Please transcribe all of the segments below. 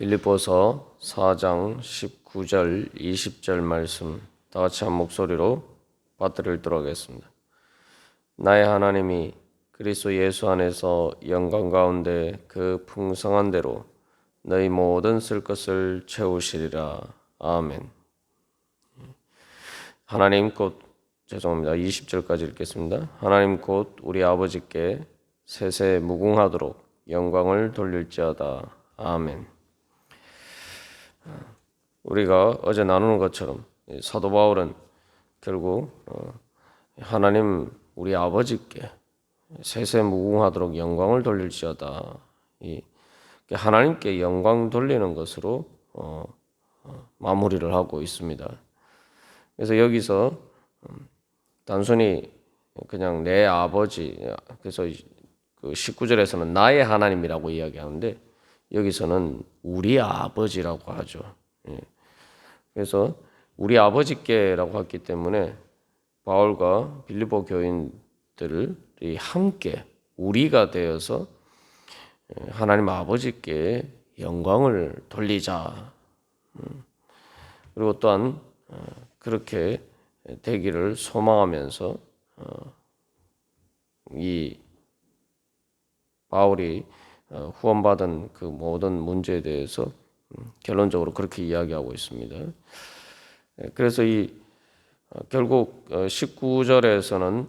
빌립보서 4장 19절 20절 말씀 다 같이 한 목소리로 받들어 읽도록 하겠습니다. 나의 하나님이 그리스도 예수 안에서 영광 가운데 그 풍성한 대로 너희 모든 쓸 것을 채우시리라. 아멘. 하나님 곧 20절까지 읽겠습니다. 하나님 곧 우리 아버지께 세세 무궁하도록 영광을 돌릴지어다. 아멘. 우리가 어제 나누는 것처럼 사도 바울은 결국 하나님 우리 아버지께 세세 무궁하도록 영광을 돌릴지어다. 하나님께 영광 돌리는 것으로 마무리를 하고 있습니다. 그래서 여기서 단순히 그냥 내 아버지, 그래서 그 19절에서는 나의 하나님이라고 이야기하는데 여기서는 우리 아버지라고 하죠. 그래서 우리 아버지께라고 했기 때문에 바울과 빌립보 교인들이 함께 우리가 되어서 하나님 아버지께 영광을 돌리자. 그리고 또한 그렇게 되기를 소망하면서 이 바울이 후원받은 그 모든 문제에 대해서 결론적으로 그렇게 이야기하고 있습니다. 그래서 결국 19절에서는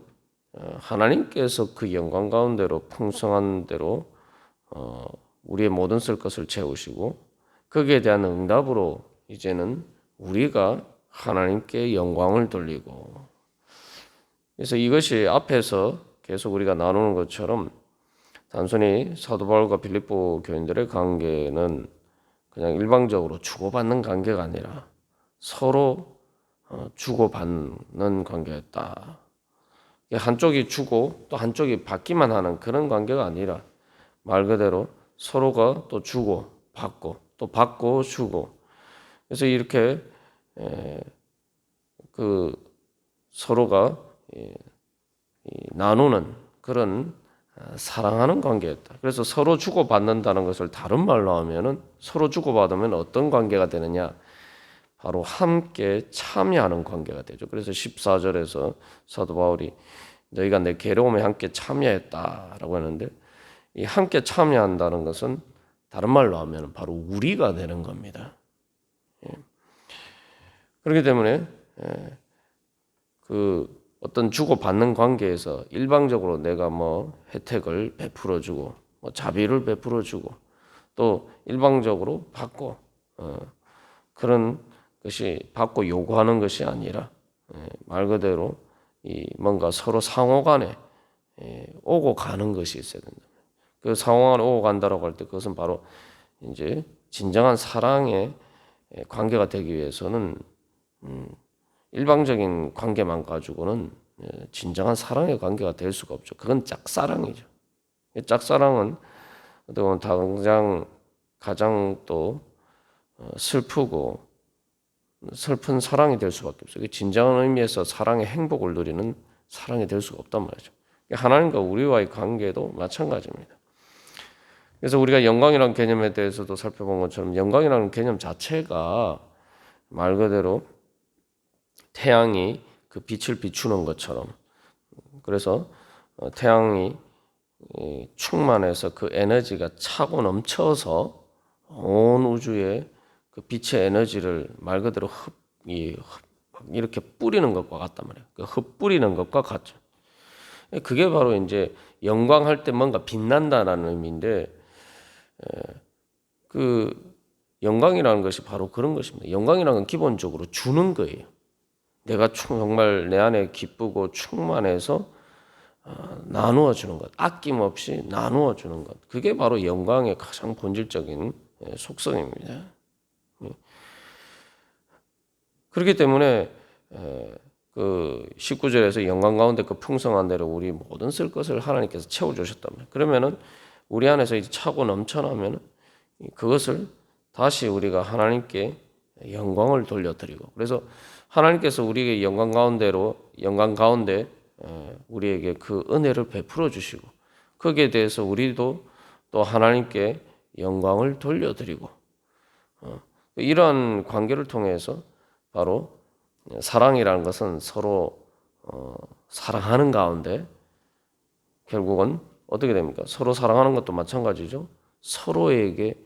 하나님께서 그 영광 가운데로 풍성한 대로 우리의 모든 쓸 것을 채우시고 거기에 대한 응답으로 이제는 우리가 하나님께 영광을 돌리고, 그래서 이것이 앞에서 계속 우리가 나누는 것처럼 단순히 사도 바울과 빌립보 교인들의 관계는 그냥 일방적으로 주고받는 관계가 아니라 서로 주고받는 관계였다. 한쪽이 주고 또 한쪽이 받기만 하는 그런 관계가 아니라 말 그대로 서로가 또 주고 받고 또 받고 주고, 그래서 이렇게 그 서로가 나누는 그런 사랑하는 관계였다. 그래서 서로 주고받는다는 것을 다른 말로 하면은 서로 주고받으면 어떤 관계가 되느냐? 바로 함께 참여하는 관계가 되죠. 그래서 14절에서 사도 바울이 너희가 내 괴로움에 함께 참여했다라고 하는데, 이 함께 참여한다는 것은 다른 말로 하면 바로 우리가 되는 겁니다. 그렇기 때문에 그 어떤 주고받는 관계에서 일방적으로 내가 혜택을 베풀어주고 자비를 베풀어주고 또 일방적으로 받고 그런 것이 받고 요구하는 것이 아니라 말 그대로 뭔가 서로 상호간에 오고 가는 것이 있어야 된다. 그 상호간에 오고 간다라고 할 때 그것은 바로 이제 진정한 사랑의 관계가 되기 위해서는 일방적인 관계만 가지고는 진정한 사랑의 관계가 될 수가 없죠. 그건 짝사랑이죠. 짝사랑은 당장 가장 또 슬프고 슬픈 사랑이 될 수밖에 없어요. 진정한 의미에서 사랑의 행복을 누리는 사랑이 될 수가 없단 말이죠. 하나님과 우리와의 관계도 마찬가지입니다. 그래서 우리가 영광이라는 개념에 대해서도 살펴본 것처럼 영광이라는 개념 자체가 말 그대로 태양이 그 빛을 비추는 것처럼, 그래서 태양이 충만해서 그 에너지가 차고 넘쳐서 온 우주에 그 빛의 에너지를 말 그대로 이렇게 뿌리는 것과 같단 말이에요. 그 흩뿌리는 것과 같죠. 그게 바로 이제 영광할 때 뭔가 빛난다라는 의미인데, 그 영광이라는 것이 바로 그런 것입니다. 영광이라는 건 기본적으로 주는 거예요. 내가 정말 내 안에 기쁘고 충만해서 나누어 주는 것, 아낌없이 나누어 주는 것, 그게 바로 영광의 가장 본질적인 속성입니다. 그렇기 때문에 그 19절에서 영광 가운데 그 풍성한 대로 우리 모든 쓸 것을 하나님께서 채워주셨다면, 그러면은 우리 안에서 이제 차고 넘쳐나면은 그것을 다시 우리가 하나님께 영광을 돌려드리고, 그래서 하나님께서 우리에게 영광 가운데 우리에게 그 은혜를 베풀어 주시고 거기에 대해서 우리도 또 하나님께 영광을 돌려드리고, 이러한 관계를 통해서 바로 사랑이라는 것은 서로 사랑하는 가운데 결국은 어떻게 됩니까? 서로 사랑하는 것도 마찬가지죠. 서로에게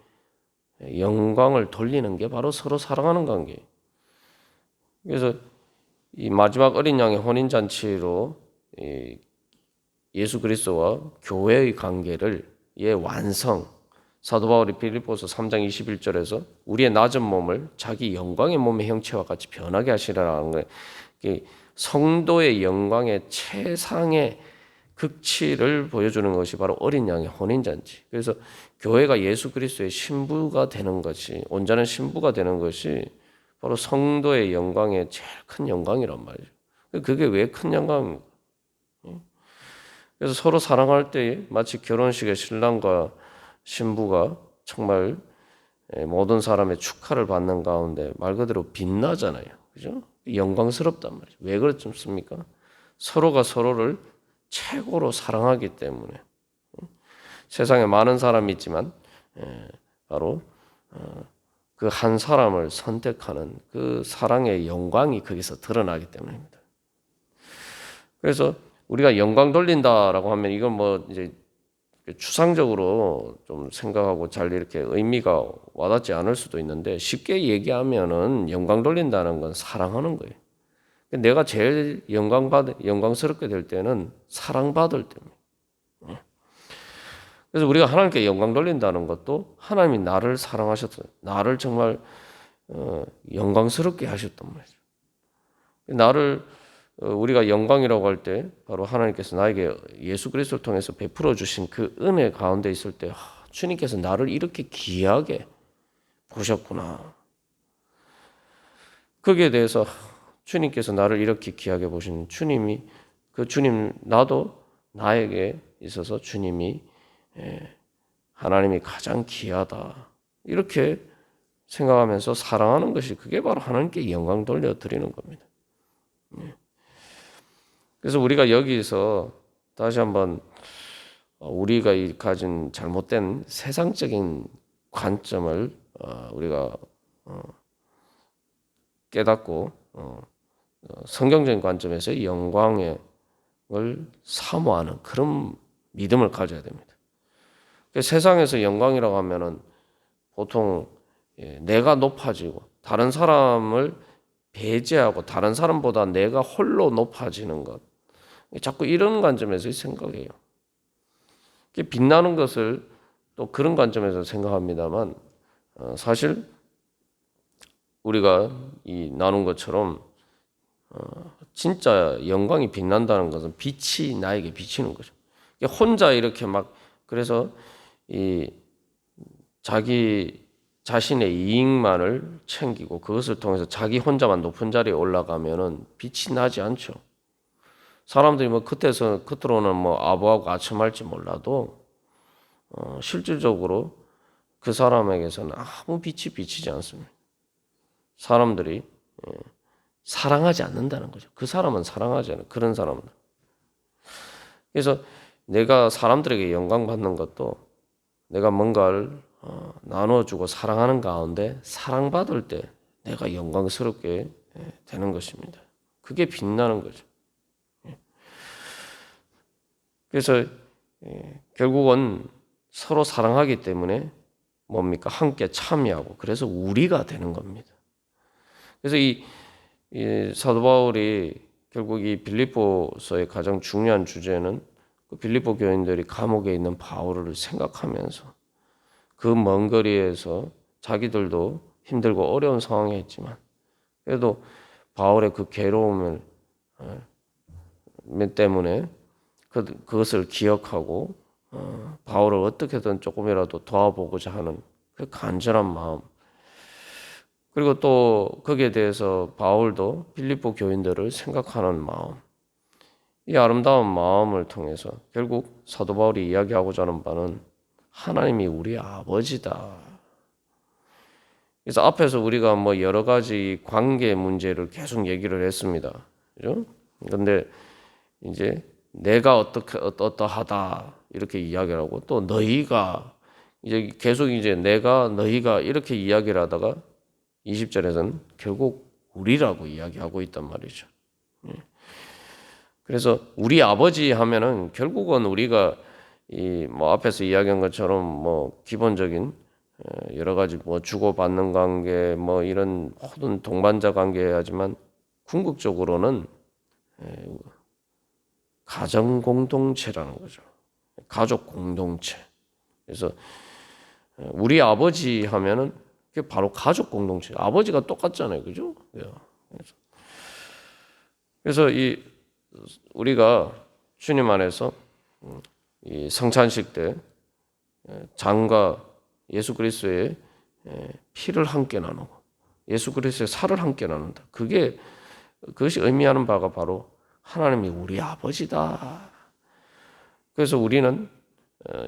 영광을 돌리는 게 바로 서로 사랑하는 관계예요. 그래서 이 마지막 어린 양의 혼인 잔치로 예수 그리스도와 교회의 관계를 완성, 사도 바울이 빌립보서 3장 21절에서 우리의 낮은 몸을 자기 영광의 몸의 형체와 같이 변하게 하시라는 거예요. 성도의 영광의 최상의 극치를 보여주는 것이 바로 어린 양의 혼인잔치. 그래서 교회가 예수 그리스도의 신부가 되는 것이, 온전한 신부가 되는 것이 바로 성도의 영광의 제일 큰 영광이란 말이죠. 그게 왜 큰 영광입니까? 그래서 서로 사랑할 때 마치 결혼식의 신랑과 신부가 정말 모든 사람의 축하를 받는 가운데 말 그대로 빛나잖아요. 그죠? 영광스럽단 말이죠. 왜 그렇습니까? 서로가 서로를 최고로 사랑하기 때문에. 세상에 많은 사람이 있지만 바로 그 한 사람을 선택하는 그 사랑의 영광이 거기서 드러나기 때문입니다. 그래서 우리가 영광 돌린다라고 하면 이건 뭐 이제 추상적으로 좀 생각하고 잘 이렇게 의미가 와닿지 않을 수도 있는데 쉽게 얘기하면은 영광 돌린다는 건 사랑하는 거예요. 내가 제일 영광스럽게 될 때는 사랑받을 때입니다. 그래서 우리가 하나님께 영광 돌린다는 것도 하나님이 나를 사랑하셨어요. 나를 정말 영광스럽게 하셨단 말이죠. 나를 우리가 영광이라고 할 때 바로 하나님께서 나에게 예수 그리스도를 통해서 베풀어 주신 그 은혜 가운데 있을 때 주님께서 나를 이렇게 귀하게 보셨구나. 거기에 대해서 주님께서 나를 이렇게 귀하게 보신 주님이 나도 나에게 있어서 주님이 하나님이 가장 귀하다. 이렇게 생각하면서 사랑하는 것이 그게 바로 하나님께 영광 돌려드리는 겁니다. 그래서 우리가 여기서 다시 한번 우리가 가진 잘못된 세상적인 관점을 우리가 깨닫고 성경적인 관점에서 영광을 사모하는 그런 믿음을 가져야 됩니다. 세상에서 영광이라고 하면은 보통 내가 높아지고 다른 사람을 배제하고 다른 사람보다 내가 홀로 높아지는 것, 자꾸 이런 관점에서 생각해요. 빛나는 것을 또 그런 관점에서 생각합니다만 사실 우리가 나눈 것처럼 진짜 영광이 빛난다는 것은 빛이 나에게 비치는 거죠. 혼자 이렇게 막 그래서 자기 자신의 이익만을 챙기고 그것을 통해서 자기 혼자만 높은 자리에 올라가면은 빛이 나지 않죠. 사람들이 뭐 겉으로는 뭐 아부하고 아첨할지 몰라도 실질적으로 그 사람에게서는 아무 빛이 비치지 않습니다. 사람들이 사랑하지 않는다는 거죠. 그 사람은 사랑하지 않아요. 그런 사람은. 그래서 내가 사람들에게 영광 받는 것도 내가 뭔가를 나눠주고 사랑하는 가운데 사랑받을 때 내가 영광스럽게 되는 것입니다. 그게 빛나는 거죠. 그래서 결국은 서로 사랑하기 때문에 뭡니까? 함께 참여하고 그래서 우리가 되는 겁니다. 그래서 이 사도 바울이 결국 이 빌립보서의 가장 중요한 주제는 그 빌립보 교인들이 감옥에 있는 바울을 생각하면서 그 먼 거리에서 자기들도 힘들고 어려운 상황에 있지만 그래도 바울의 그 괴로움을 때문에 그것을 기억하고 바울을 어떻게든 조금이라도 도와보고자 하는 그 간절한 마음, 그리고 또 거기에 대해서 바울도 빌립보 교인들을 생각하는 마음, 이 아름다운 마음을 통해서 결국 사도 바울이 이야기하고자 하는 바는 하나님이 우리 아버지다. 그래서 앞에서 우리가 뭐 여러 가지 관계 문제를 계속 얘기를 했습니다. 그죠? 그런데 이제 내가 어떠하다 이렇게 이야기를 하고 또 너희가 이제 계속 이제 내가 너희가 이렇게 이야기를 하다가 20절에서는 결국 우리라고 이야기하고 있단 말이죠. 그래서 우리 아버지 하면은 결국은 우리가 이 뭐 앞에서 이야기한 것처럼 뭐 기본적인 여러 가지 뭐 주고받는 관계 뭐 이런 모든 동반자 관계하지만 궁극적으로는 가정 공동체라는 거죠. 가족 공동체. 그래서 우리 아버지 하면은 그게 바로 가족 공동체. 아버지가 똑같잖아요, 그죠? 그래서 이 우리가 주님 안에서 이 성찬식 때 장과 예수 그리스도의 피를 함께 나누고 예수 그리스도의 살을 함께 나눈다. 그것이 의미하는 바가 바로 하나님이 우리 아버지다. 그래서 우리는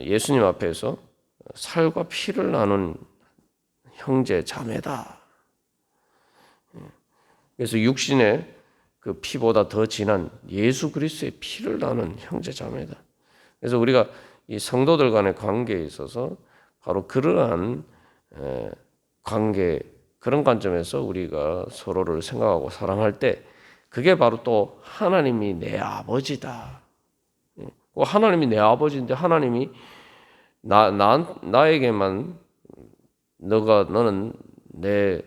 예수님 앞에서 살과 피를 나눈 형제 자매다. 그래서 육신의 그 피보다 더 진한 예수 그리스도의 피를 나눈 형제 자매다. 그래서 우리가 이 성도들 간의 관계에 있어서 바로 그러한 관계, 그런 관점에서 우리가 서로를 생각하고 사랑할 때 그게 바로 또 하나님이 내 아버지다. 하나님이 내 아버지인데 하나님이 나에게만 너는 내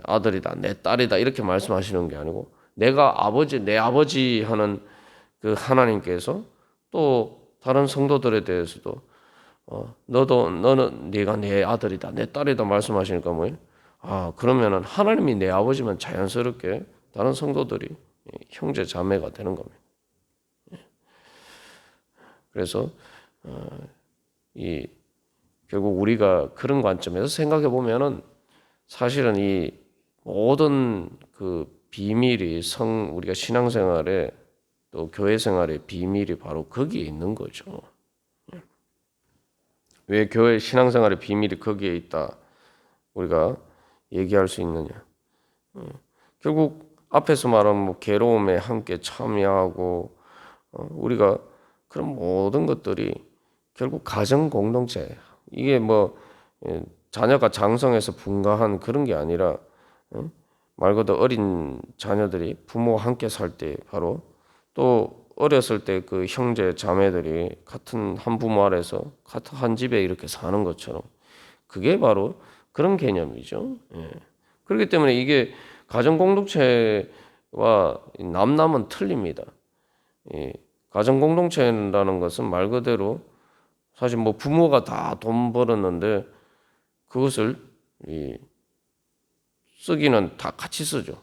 아들이다, 내 딸이다 이렇게 말씀하시는 게 아니고 내가 아버지, 내 아버지 하는 그 하나님께서 또 다른 성도들에 대해서도 너는 네가 내 아들이다, 내 딸이다 말씀하시니까 뭐예요? 그러면은 하나님이 내 아버지면 자연스럽게 다른 성도들이 형제 자매가 되는 겁니다. 그래서 결국 우리가 그런 관점에서 생각해 보면은 사실은 이 모든 그 비밀이 우리가 신앙생활에 또 교회 생활의 비밀이 바로 거기에 있는 거죠. 왜 교회 신앙생활의 비밀이 거기에 있다 우리가 얘기할 수 있느냐? 결국 앞에서 말한 뭐 괴로움에 함께 참여하고 우리가 그런 모든 것들이 결국 가정 공동체 이게 뭐 자녀가 장성해서 분가한 그런 게 아니라 말 그대로 어린 자녀들이 부모와 함께 살 때 바로 또 어렸을 때 그 형제 자매들이 같은 한 부모 아래서 같은 한 집에 이렇게 사는 것처럼 그게 바로 그런 개념이죠. 그렇기 때문에 이게 가정 공동체와 남남은 틀립니다. 가정 공동체라는 것은 말 그대로 사실 뭐 부모가 다 돈 벌었는데 그것을 쓰기는 다 같이 쓰죠.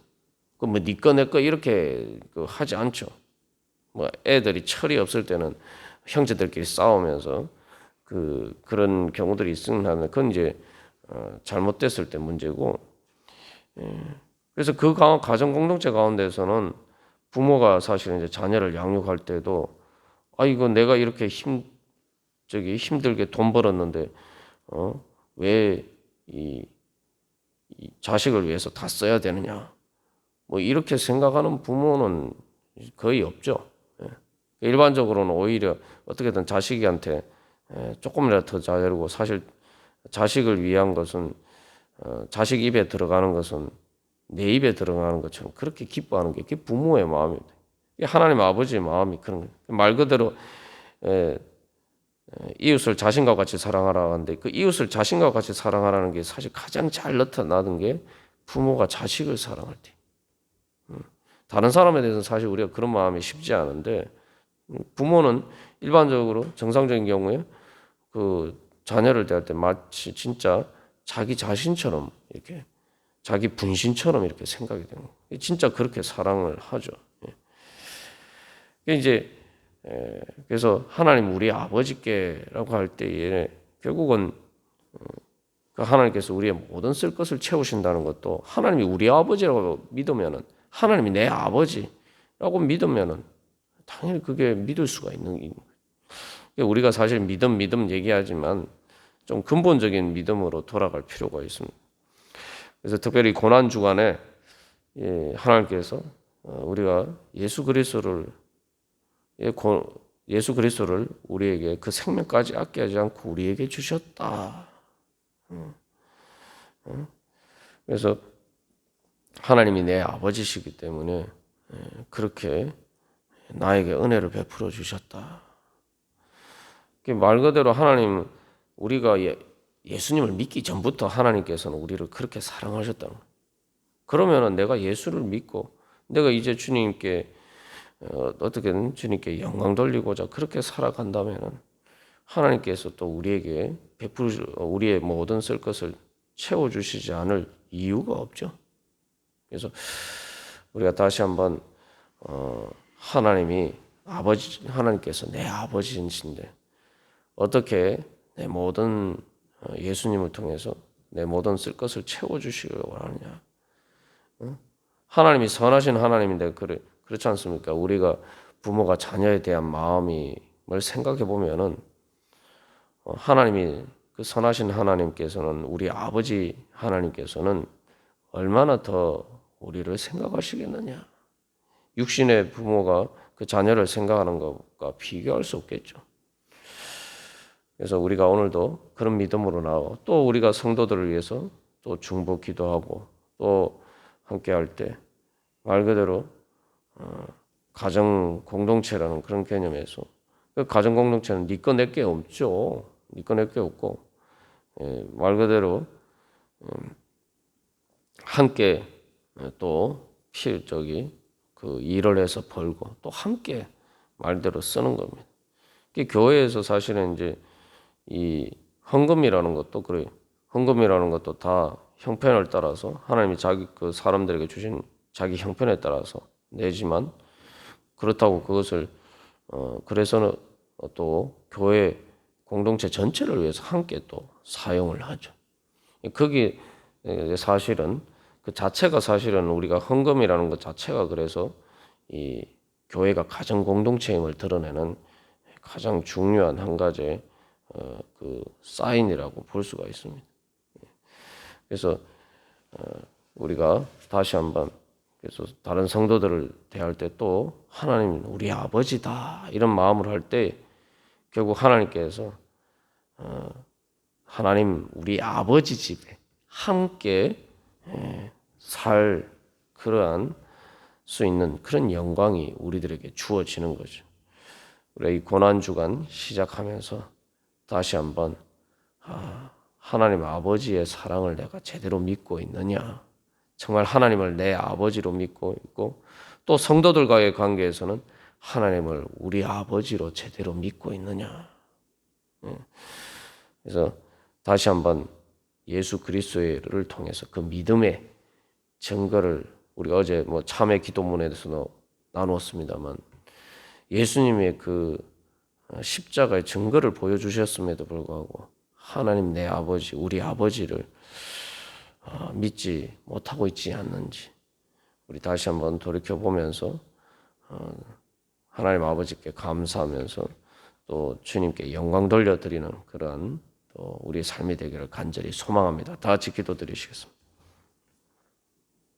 그 뭐 네 거 내 거 이렇게 하지 않죠. 뭐 애들이 철이 없을 때는 형제들끼리 싸우면서 그런 경우들이 있으면 그건 이제 잘못됐을 때 문제고. 그래서 그 가정 공동체 가운데서는 부모가 사실은 이제 자녀를 양육할 때도 이거 내가 이렇게 힘들게 돈 벌었는데 왜 이 자식을 위해서 다 써야 되느냐 뭐 이렇게 생각하는 부모는 거의 없죠. 일반적으로는 오히려 어떻게든 자식한테 조금이라도 더 잘해주고 사실 자식을 위한 것은 자식 입에 들어가는 것은 내 입에 들어가는 것처럼 그렇게 기뻐하는 게 그게 부모의 마음입니다. 하나님 아버지의 마음이 그런 거예요. 말 그대로 이웃을 자신과 같이 사랑하라 하는데 그 이웃을 자신과 같이 사랑하라는 게 사실 가장 잘 나타나는 게 부모가 자식을 사랑할 때. 다른 사람에 대해서는 사실 우리가 그런 마음이 쉽지 않은데 부모는 일반적으로 정상적인 경우에 그 자녀를 대할 때 마치 진짜 자기 자신처럼 이렇게 자기 분신처럼 이렇게 생각이 되는 거예요. 진짜 그렇게 사랑을 하죠. 이제 그래서 하나님 우리 아버지께라고 할 때에 결국은 그 하나님께서 우리의 모든 쓸 것을 채우신다는 것도 하나님이 우리 아버지라고 믿으면은 하나님이 내 아버지라고 믿으면은 당연히 그게 믿을 수가 있는 거예요. 우리가 사실 믿음 얘기하지만 좀 근본적인 믿음으로 돌아갈 필요가 있습니다. 그래서 특별히 고난 주간에 하나님께서 우리가 예수 그리스도를 예수 그리스도를 우리에게 그 생명까지 아끼지 않고 우리에게 주셨다. 그래서 하나님이 내 아버지시기 때문에 그렇게 나에게 은혜를 베풀어 주셨다. 말 그대로 하나님, 우리가 예수님을 믿기 전부터 하나님께서는 우리를 그렇게 사랑하셨다는 거예요. 그러면은 내가 예수를 믿고 내가 이제 주님께 어떻게든 주님께 영광 돌리고자 그렇게 살아간다면은 하나님께서 또 우리에게 우리의 모든 쓸 것을 채워주시지 않을 이유가 없죠. 그래서 우리가 다시 한번 하나님께서 내 아버지이신데 어떻게 내 모든 예수님을 통해서 내 모든 쓸 것을 채워주시길 원하느냐. 하나님이 선하신 하나님인데 그렇지 않습니까? 우리가 부모가 자녀에 대한 마음을 생각해 보면은 하나님이 그 선하신 하나님께서는 우리 아버지 하나님께서는 얼마나 더 우리를 생각하시겠느냐. 육신의 부모가 그 자녀를 생각하는 것과 비교할 수 없겠죠. 그래서 우리가 오늘도 그런 믿음으로 나와 또 우리가 성도들을 위해서 또 중보 기도하고 또 함께 할 때 말 그대로 가정 공동체라는 그런 개념에서 그 가정 공동체는 네 거 내 게 없죠. 네 거 내 게 없고 말 그대로 함께 또 그 일을 해서 벌고 또 함께 말대로 쓰는 겁니다. 교회에서 사실은 이제 이 헌금이라는 것도 그래요. 헌금이라는 것도 다 형편을 따라서 하나님이 자기 그 사람들에게 주신 자기 형편에 따라서 내지만 그렇다고 그것을 그래서는 또 교회 공동체 전체를 위해서 함께 또 사용을 하죠. 거기 사실은 그 자체가 사실은 우리가 헌금이라는 것 자체가 그래서 이 교회가 가정 공동체임을 드러내는 가장 중요한 한 가지의 그 사인이라고 볼 수가 있습니다. 그래서 우리가 다시 한번 그래서 다른 성도들을 대할 때 또 하나님 우리 아버지다 이런 마음으로 할 때 결국 하나님께서 하나님 우리 아버지 집에 함께 살 그러한 수 있는 그런 영광이 우리들에게 주어지는 거죠. 우리 이 고난 주간 시작하면서 다시 한번 하나님 아버지의 사랑을 내가 제대로 믿고 있느냐, 정말 하나님을 내 아버지로 믿고 있고 또 성도들과의 관계에서는 하나님을 우리 아버지로 제대로 믿고 있느냐. 그래서 다시 한번 예수 그리스도를 통해서 그 믿음의 증거를 우리가 어제 참회 기도문에서도 나누었습니다만 예수님의 그 십자가의 증거를 보여주셨음에도 불구하고 하나님 내 아버지, 우리 아버지를 믿지 못하고 있지 않는지 우리 다시 한번 돌이켜보면서 하나님 아버지께 감사하면서 또 주님께 영광 돌려드리는 그러한 또 우리의 삶이 되기를 간절히 소망합니다. 다 같이 기도드리시겠습니다.